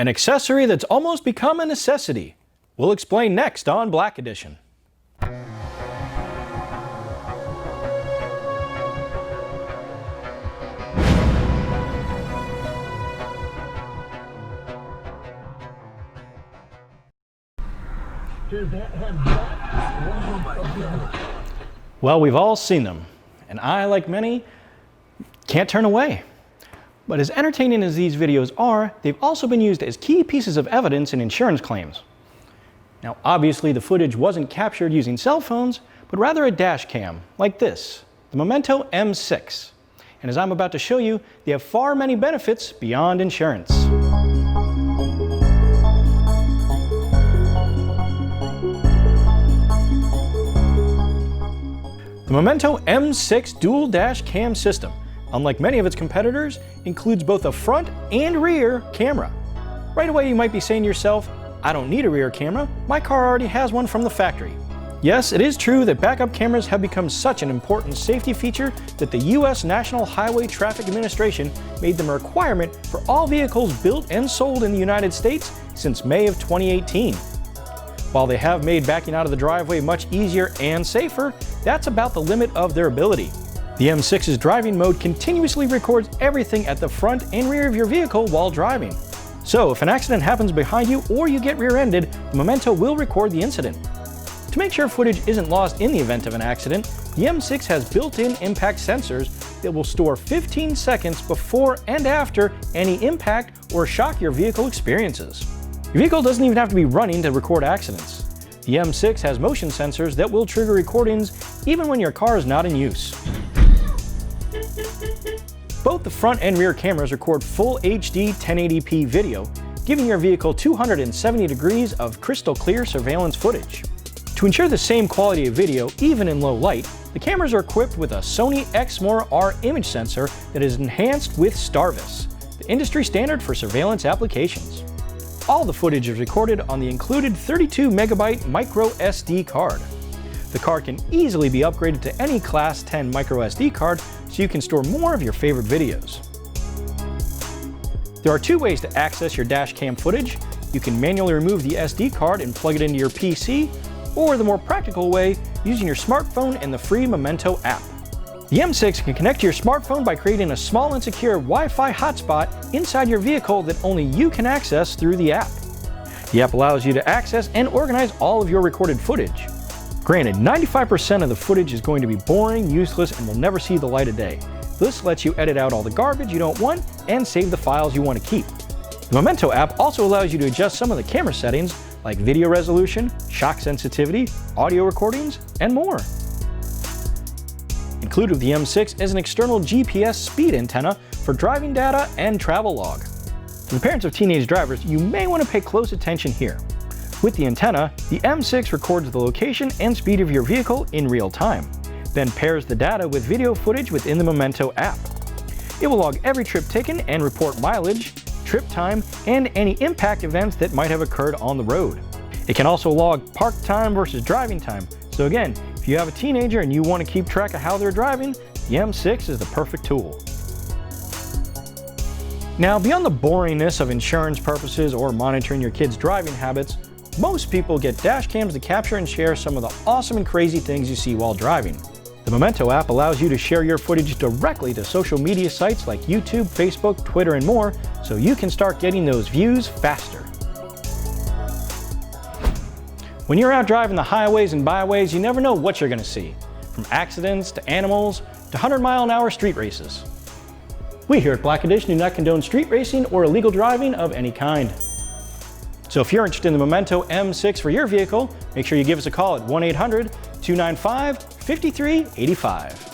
An accessory that's almost become a necessity. We'll explain next on Black Edition. Well, we've all seen them, and I, like many, can't turn away. But as entertaining as these videos are, they've also been used as key pieces of evidence in insurance claims. Now, obviously, the footage wasn't captured using cell phones, but rather a dash cam, like this, the Momento M6. And as I'm about to show you, they have far many benefits beyond insurance. The Momento M6 dual dash cam system, unlike many of its competitors, includes both a front and rear camera. Right away you might be saying to yourself, I don't need a rear camera, my car already has one from the factory. Yes, it is true that backup cameras have become such an important safety feature that the U.S. National Highway Traffic Administration made them a requirement for all vehicles built and sold in the United States since May of 2018. While they have made backing out of the driveway much easier and safer, that's about the limit of their ability. The M6's driving mode continuously records everything at the front and rear of your vehicle while driving. So if an accident happens behind you or you get rear-ended, the Momento will record the incident. To make sure footage isn't lost in the event of an accident, the M6 has built-in impact sensors that will store 15 seconds before and after any impact or shock your vehicle experiences. Your vehicle doesn't even have to be running to record accidents. The M6 has motion sensors that will trigger recordings even when your car is not in use. Both the front and rear cameras record full HD 1080p video, giving your vehicle 270 degrees of crystal clear surveillance footage. To ensure the same quality of video, even in low light, the cameras are equipped with a Sony Exmor-R image sensor that is enhanced with Starvis, the industry standard for surveillance applications. All the footage is recorded on the included 32MB micro SD card. The card can easily be upgraded to any Class 10 micro SD card so you can store more of your favorite videos. There are two ways to access your dash cam footage. You can manually remove the SD card and plug it into your PC, or the more practical way, using your smartphone and the free Momento app. The M6 can connect to your smartphone by creating a small and secure Wi-Fi hotspot inside your vehicle that only you can access through the app. The app allows you to access and organize all of your recorded footage. Granted, 95% of the footage is going to be boring, useless, and will never see the light of day. This lets you edit out all the garbage you don't want and save the files you want to keep. The Momento app also allows you to adjust some of the camera settings like video resolution, shock sensitivity, audio recordings, and more. Included with the M6 is an external GPS speed antenna for driving data and travel log. For the parents of teenage drivers, you may want to pay close attention here. With the antenna, the M6 records the location and speed of your vehicle in real time, then pairs the data with video footage within the Momento app. It will log every trip taken and report mileage, trip time, and any impact events that might have occurred on the road. It can also log park time versus driving time. So again, if you have a teenager and you want to keep track of how they're driving, the M6 is the perfect tool. Now, beyond the boringness of insurance purposes or monitoring your kids' driving habits, most people get dash cams to capture and share some of the awesome and crazy things you see while driving. The Momento app allows you to share your footage directly to social media sites like YouTube, Facebook, Twitter, and more, so you can start getting those views faster. When you're out driving the highways and byways, you never know what you're going to see, from accidents to animals to 100-mile-an-hour street races. We here at Black Edition do not condone street racing or illegal driving of any kind. So if you're interested in the Momento M6 for your vehicle, make sure you give us a call at 1-800-295-5385.